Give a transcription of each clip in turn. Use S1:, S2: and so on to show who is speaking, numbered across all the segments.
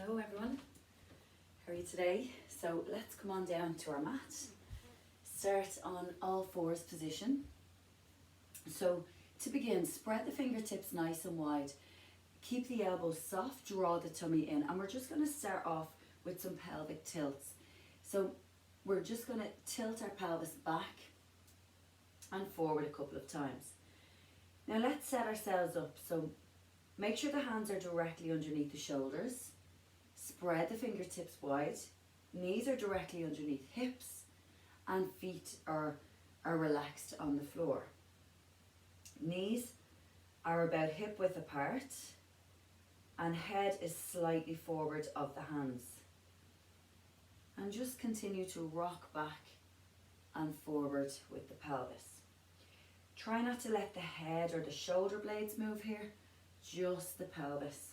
S1: Hello everyone, how are you today? So let's come on down to our mat. Start on all fours position. So to begin, spread the fingertips nice and wide. Keep the elbows soft, draw the tummy in, and we're just going to start off with some pelvic tilts. So we're just going to tilt our pelvis back and forward a couple of times. Now let's set ourselves up. So make sure the hands are directly underneath the shoulders. Spread the fingertips wide. Knees are directly underneath hips and feet are relaxed on the floor. Knees are about hip width apart and head is slightly forward of the hands. And just continue to rock back and forward with the pelvis. Try not to let the head or the shoulder blades move here, just the pelvis.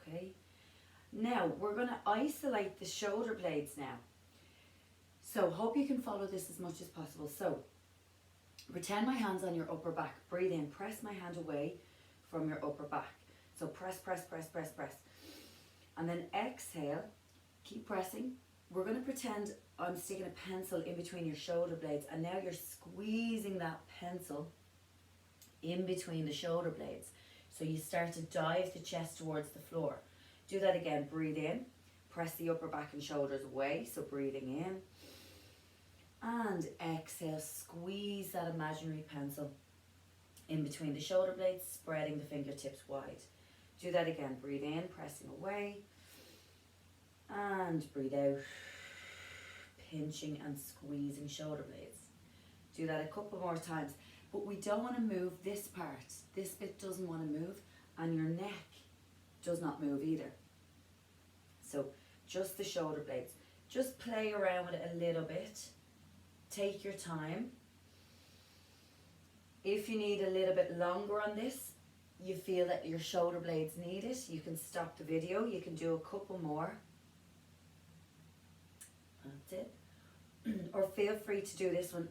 S1: Okay, now we're going to isolate the shoulder blades now. So hope you can follow this as much as possible. So pretend my hand's on your upper back. Breathe in, press my hand away from your upper back. So press, press, press, press, press. And then exhale, keep pressing. We're going to pretend I'm sticking a pencil in between your shoulder blades, and now you're squeezing that pencil in between the shoulder blades. So you start to dive the chest towards the floor. Do that again. Breathe in. Press the upper back and shoulders away. So breathing in. And exhale. Squeeze that imaginary pencil in between the shoulder blades, spreading the fingertips wide. Do that again. Breathe in. Pressing away. And breathe out. Pinching and squeezing shoulder blades. Do that a couple more times. But we don't want to move this part. This bit doesn't want to move, and your neck does not move either. So just the shoulder blades. Just play around with it a little bit. Take your time. If you need a little bit longer on this, you feel that your shoulder blades need it, you can stop the video. You can do a couple more. That's it. Or feel free to do this one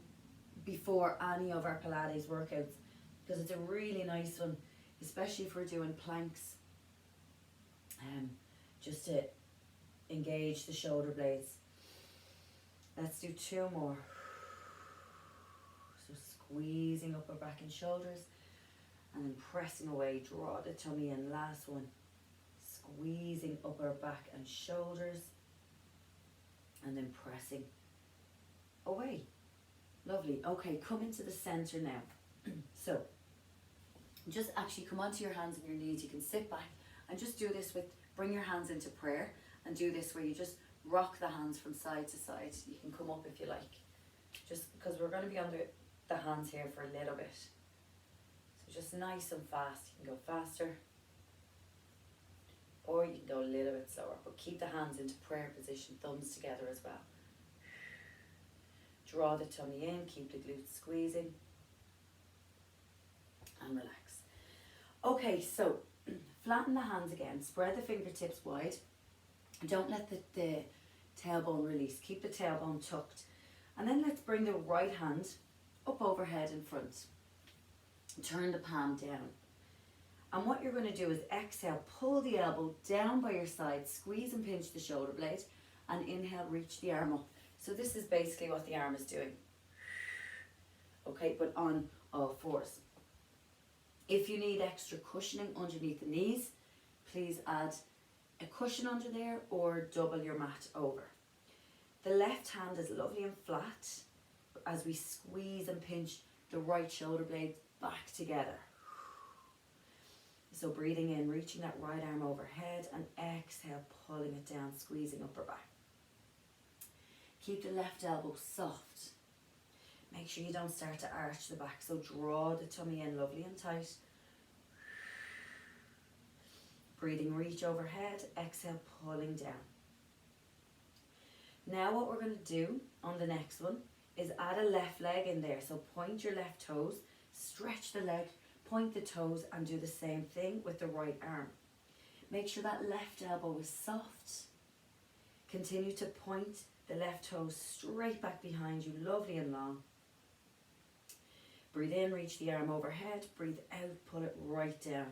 S1: before any of our Pilates workouts, because it's a really nice one, especially if we're doing planks, just to engage the shoulder blades. Let's do two more. So squeezing upper back and shoulders and then pressing away, draw the tummy in. Last one, squeezing upper back and shoulders and then pressing away. Lovely. Okay, come into the center now. So just actually come onto your hands and your knees. You can sit back and just do this with, bring your hands into prayer and do this where you just rock the hands from side to side. You can come up if you like, just because we're going to be under the hands here for a little bit. So just nice and fast. You can go faster or you can go a little bit slower, but keep the hands into prayer position, thumbs together as well. Draw the tummy in, keep the glutes squeezing, and relax. Okay, so flatten the hands again, spread the fingertips wide. Don't let the tailbone release, keep the tailbone tucked. And then let's bring the right hand up overhead in front. Turn the palm down. And what you're going to do is exhale, pull the elbow down by your side, squeeze and pinch the shoulder blade, and inhale, reach the arm up. So this is basically what the arm is doing. Okay, but on all fours. If you need extra cushioning underneath the knees, please add a cushion under there or double your mat over. The left hand is lovely and flat as we squeeze and pinch the right shoulder blade back together. So breathing in, reaching that right arm overhead, and exhale, pulling it down, squeezing upper back. Keep the left elbow soft. Make sure you don't start to arch the back, so draw the tummy in lovely and tight. Breathing, reach overhead, exhale, pulling down. Now what we're going to do on the next one is add a left leg in there. So point your left toes, stretch the leg, point the toes, and do the same thing with the right arm. Make sure that left elbow is soft. Continue to point the left toes straight back behind you, lovely and long. Breathe in, reach the arm overhead. Breathe out, pull it right down.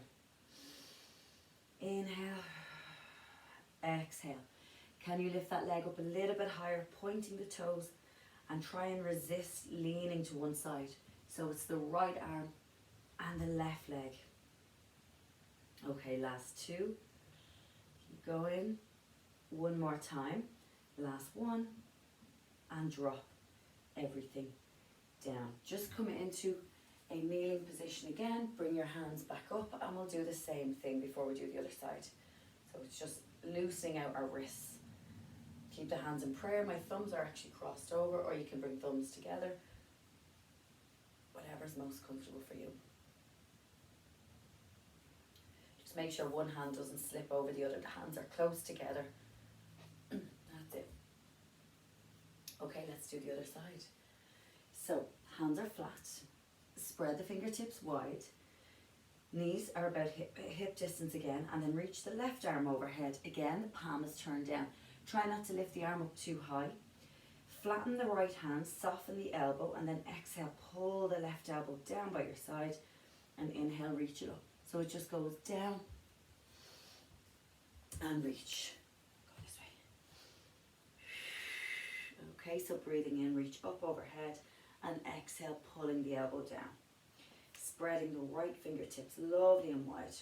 S1: Inhale. Exhale. Can you lift that leg up a little bit higher, pointing the toes, and try and resist leaning to one side. So it's the right arm and the left leg. Okay, last two. Keep going. One more time. Last one. And drop everything down. Just come into a kneeling position again. Bring your hands back up, and we'll do the same thing before we do the other side. So it's just loosening out our wrists. Keep the hands in prayer. My thumbs are actually crossed over, or you can bring thumbs together. Whatever's most comfortable for you. Just make sure one hand doesn't slip over the other. The hands are close together. That's it. Okay, let's do the other side. So, hands are flat. Spread the fingertips wide. Knees are about hip distance again, and then reach the left arm overhead. Again, the palm is turned down. Try not to lift the arm up too high. Flatten the right hand, soften the elbow, and then exhale, pull the left elbow down by your side, and inhale, reach it up. So it just goes down and reach. Go this way. Okay, so breathing in, reach up overhead, and exhale, pulling the elbow down. Spreading the right fingertips lovely and wide.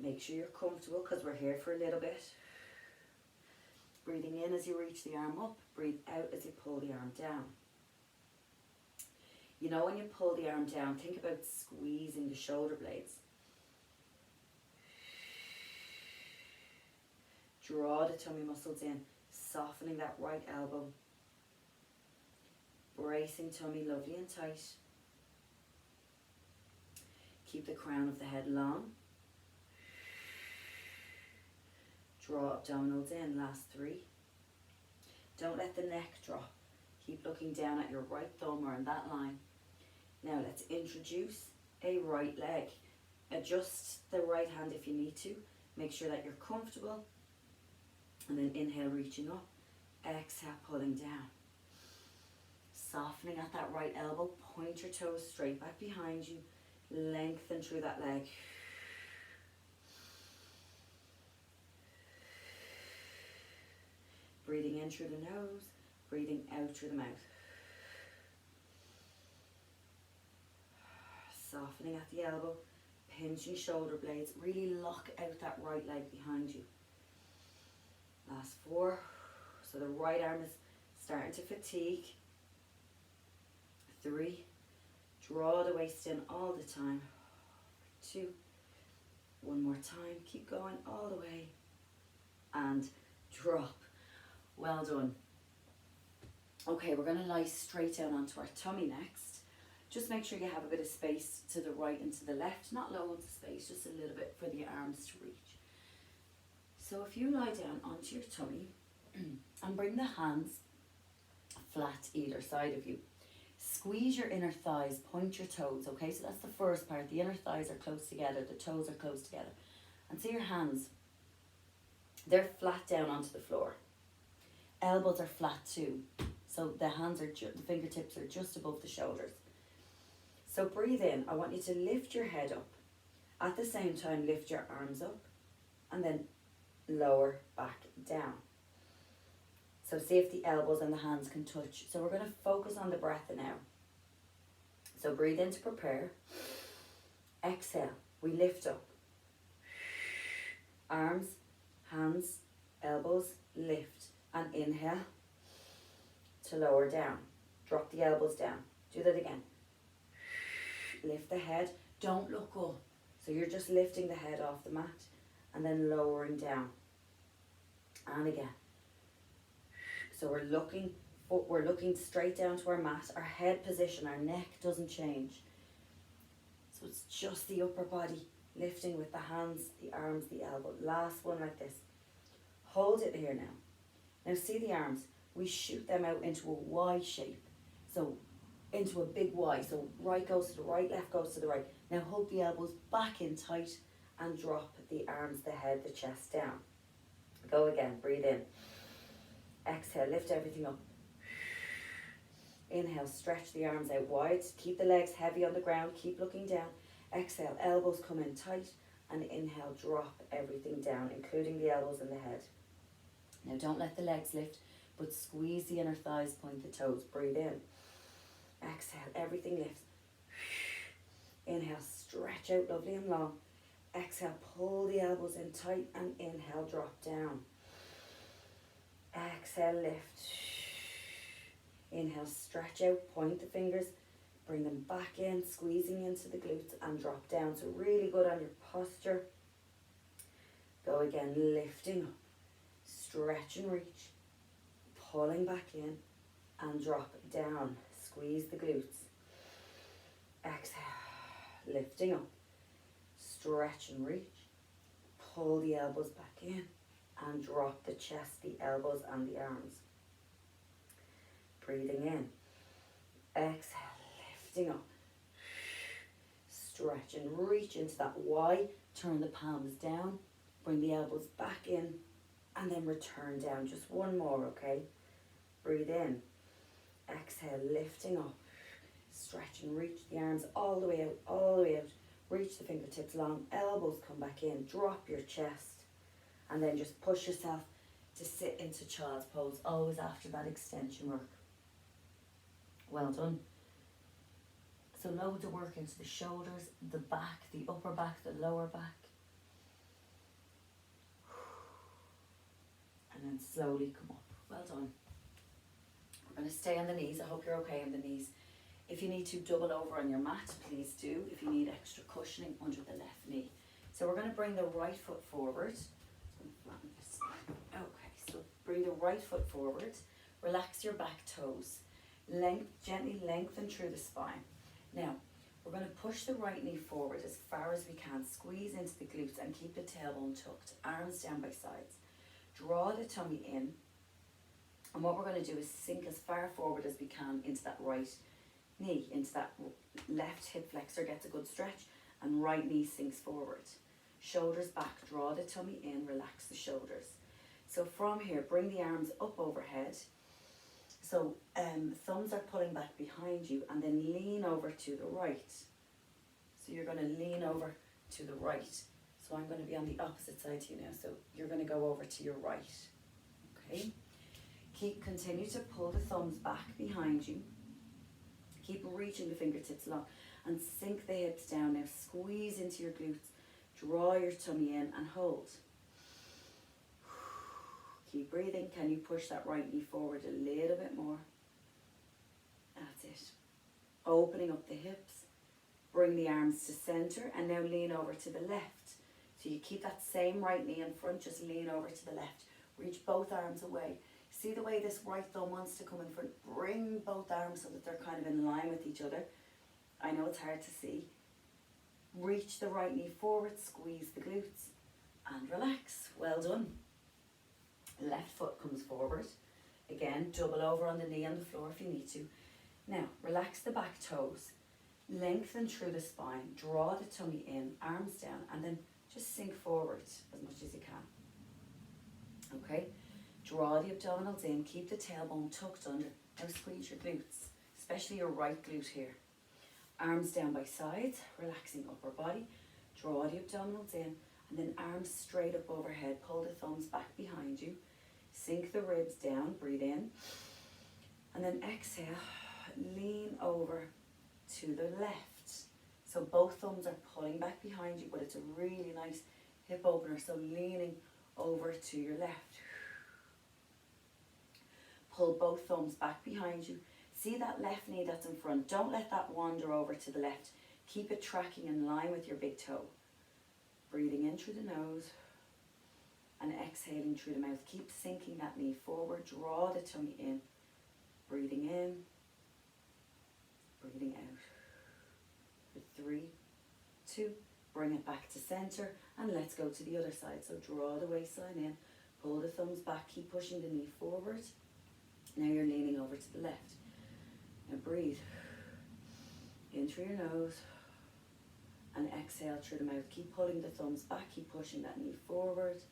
S1: Make sure you're comfortable because we're here for a little bit. Breathing in as you reach the arm up, breathe out as you pull the arm down. You know, when you pull the arm down, think about squeezing the shoulder blades. Draw the tummy muscles in, softening that right elbow. Bracing tummy lovely and tight. Keep the crown of the head long. Draw abdominals in, last three. Don't let the neck drop. Keep looking down at your right thumb or in that line. Now let's introduce a right leg. Adjust the right hand if you need to. Make sure that you're comfortable. And then inhale, reaching up. Exhale, pulling down. Softening at that right elbow. Point your toes straight back behind you. Lengthen through that leg. Breathing in through the nose, breathing out through the mouth. Softening at the elbow, pinching shoulder blades. Really lock out that right leg behind you. Last four. So the right arm is starting to fatigue. 3. Draw the waist in all the time. 2. One more time. Keep going all the way. And drop. Well done. Okay, we're going to lie straight down onto our tummy next. Just make sure you have a bit of space to the right and to the left. Not loads of space, just a little bit for the arms to reach. So if you lie down onto your tummy and bring the hands flat either side of you. Squeeze your inner thighs, point your toes, okay? So that's the first part. The inner thighs are close together, the toes are close together. And see your hands, they're flat down onto the floor. Elbows are flat too. So the hands are, the fingertips are just above the shoulders. So breathe in. I want you to lift your head up. At the same time, lift your arms up and then lower back down. So see if the elbows and the hands can touch. So we're going to focus on the breath now. So breathe in to prepare. Exhale. We lift up. Arms, hands, elbows, lift. And inhale to lower down. Drop the elbows down. Do that again. Lift the head. Don't look up. So you're just lifting the head off the mat and then lowering down. And again. So we're looking straight down to our mat. Our head position, our neck doesn't change. So it's just the upper body lifting with the hands, the arms, the elbow. Last one like this. Hold it here now. Now see the arms. We shoot them out into a Y shape. So into a big Y. So right goes to the right, left goes to the right. Now hold the elbows back in tight and drop the arms, the head, the chest down. Go again. Breathe in. Exhale, lift everything up. Inhale, stretch the arms out wide. Keep the legs heavy on the ground. Keep looking down. Exhale, elbows come in tight and inhale, drop everything down, including the elbows and the head. Now don't let the legs lift, but squeeze the inner thighs, point the toes, breathe in. Exhale, everything lifts. Inhale, stretch out lovely and long. Exhale, pull the elbows in tight and inhale, drop down. Exhale, lift. Inhale, stretch out, point the fingers, bring them back in, squeezing into the glutes and drop down. So really good on your posture. Go again, lifting up, stretch and reach, pulling back in and drop down. Squeeze the glutes. Exhale, lifting up, stretch and reach, pull the elbows back in and drop the chest, the elbows and the arms. Breathing in. Exhale, lifting up, stretch and reach into that Y. Turn the palms down, bring the elbows back in and then return down. Just one more, okay? Breathe in. Exhale, lifting up, stretch and reach the arms all the way out, all the way out. Reach the fingertips long, elbows come back in, drop your chest, and then just push yourself to sit into child's pose, always after that extension work. Well done. So loads of work into the shoulders, the back, the upper back, the lower back. And then slowly come up. Well done. We're going to stay on the knees. I hope you're okay on the knees. If you need to double over on your mat, please do. If you need extra cushioning under the left knee. So we're going to bring the right foot forward. Okay, so bring the right foot forward. Relax your back toes. Gently lengthen through the spine. Now, we're going to push the right knee forward as far as we can. Squeeze into the glutes and keep the tailbone tucked. Arms down by sides. Draw the tummy in. And what we're going to do is sink as far forward as we can into that right knee, into that left hip flexor, gets a good stretch, and right knee sinks forward. Shoulders back, draw the tummy in, relax the shoulders. So from here, bring the arms up overhead. So thumbs are pulling back behind you, and then lean over to the right. So you're going to lean over to the right. So I'm going to be on the opposite side to you now. So you're going to go over to your right. Okay. Continue to pull the thumbs back behind you. Keep reaching the fingertips long and sink the hips down. Now squeeze into your glutes. Draw your tummy in and hold. Keep breathing. Can you push that right knee forward a little bit more? That's it. Opening up the hips. Bring the arms to center and now lean over to the left. So you keep that same right knee in front, just lean over to the left. Reach both arms away. See the way this right thumb wants to come in front. Bring both arms so that they're kind of in line with each other. I know it's hard to see. Reach the right knee forward, squeeze the glutes and relax. Well done. Left foot comes forward. Again, double over on the knee on the floor if you need to. Now, relax the back toes. Lengthen through the spine. Draw the tummy in, arms down, and then just sink forward as much as you can. Okay? Draw the abdominals in, keep the tailbone tucked under. Now squeeze your glutes, especially your right glute here. Arms down by sides, relaxing upper body. Draw the abdominals in, and then arms straight up overhead. Pull the thumbs back behind you. Sink the ribs down, breathe in. And then exhale, lean over to the left. So both thumbs are pulling back behind you, but it's a really nice hip opener. So leaning over to your left. Pull both thumbs back behind you. See that left knee that's in front. Don't let that wander over to the left. Keep it tracking in line with your big toe. Breathing in through the nose and exhaling through the mouth. Keep sinking that knee forward. Draw the tummy in. Breathing in. Breathing out. For 3, 2, bring it back to center and let's go to the other side. So draw the waistline in. Pull the thumbs back. Keep pushing the knee forward. Now you're leaning over to the left. Now breathe. In through your nose and exhale through the mouth. Keep pulling the thumbs back. Keep pushing that knee forward.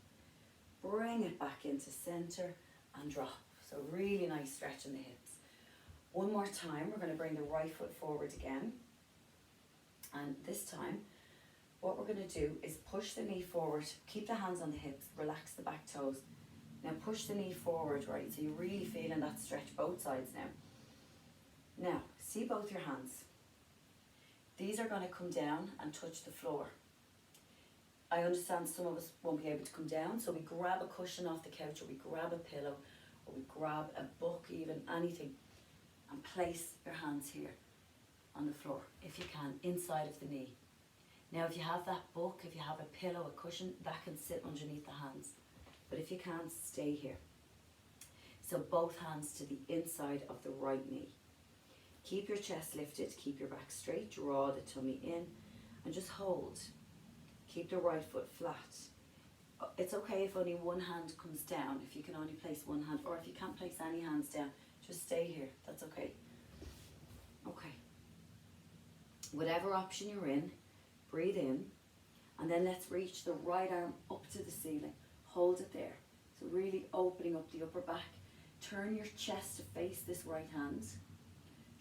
S1: Bring it back into center and drop. So really nice stretch in the hips. One more time, we're going to bring the right foot forward again. And this time, what we're we're going to do is push the knee forward, keep the hands on the hips, relax the back toes. Now push the knee forward, right? So you're really feeling that stretch both sides now. Now, see both your hands. These are going to come down and touch the floor. I understand some of us won't be able to come down, so we grab a cushion off the couch, or we grab a pillow, or we grab a book, even anything, and place your hands here on the floor, if you can, inside of the knee. Now, if you have that book, if you have a pillow, a cushion, that can sit underneath the hands. But if you can't, stay here. So both hands to the inside of the right knee. Keep your chest lifted, keep your back straight, draw the tummy in, and just hold. Keep the right foot flat. It's okay if only one hand comes down, if you can only place one hand, or if you can't place any hands down, just stay here, that's okay. Okay. Whatever option you're in, breathe in, and then let's reach the right arm up to the ceiling. Hold it there. So really opening up the upper back. Turn your chest to face this right hand.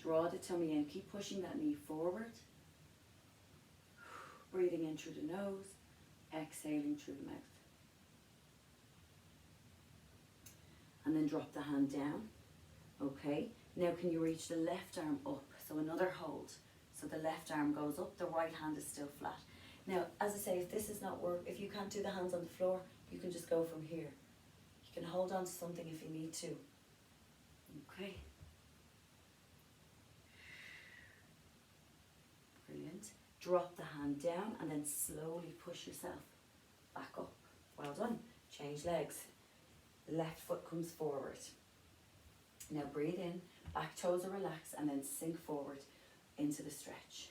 S1: Draw the tummy in. Keep pushing that knee forward. Breathing in through the nose. Exhaling through the mouth. And then drop the hand down. Okay. Now can you reach the left arm up? So another hold. So the left arm goes up. The right hand is still flat. Now, as I say, if this is not work, if you can't do the hands on the floor, you can just go from here. You can hold on to something if you need to. Okay. Brilliant. Drop the hand down and then slowly push yourself back up. Well done. Change legs. Left foot comes forward. Now breathe in, back toes are relaxed, and then sink forward into the stretch.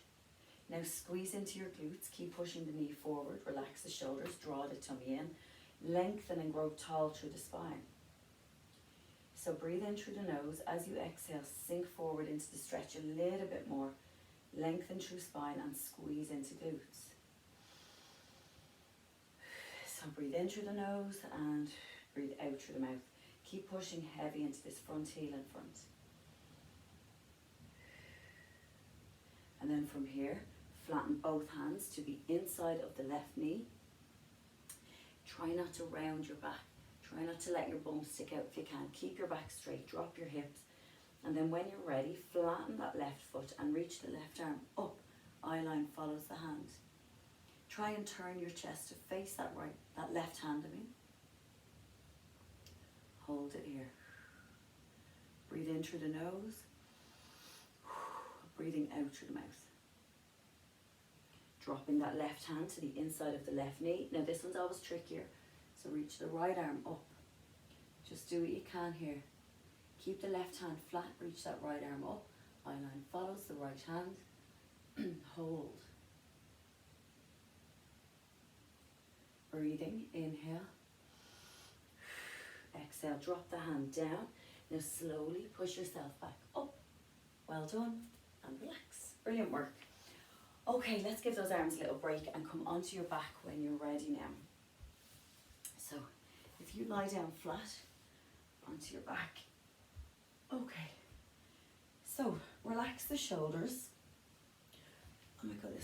S1: Now squeeze into your glutes, keep pushing the knee forward, relax the shoulders, draw the tummy in, lengthen and grow tall through the spine. So breathe in through the nose. As you exhale, sink forward into the stretch a little bit more, lengthen through spine and squeeze into glutes. So breathe in through the nose and breathe out through the mouth. Keep pushing heavy into this front heel in front. And then from here, flatten both hands to the inside of the left knee. Try not to round your back. Try not to let your bum stick out if you can. Keep your back straight, drop your hips. And then when you're ready, flatten that left foot and reach the left arm up. Eye line follows the hand. Try and turn your chest to face that left hand, Hold it here. Breathe in through the nose. Breathing out through the mouth. Dropping that left hand to the inside of the left knee. Now this one's always trickier. So reach the right arm up. Just do what you can here. Keep the left hand flat. Reach that right arm up. Eye line follows the right hand. Hold. Breathing. Inhale. Exhale. Drop the hand down. Now slowly push yourself back up. Well done. And relax. Brilliant work. Okay, let's give those arms a little break and come onto your back when you're ready now. So, if you lie down flat onto your back. Okay. So, relax the shoulders. Oh my goodness,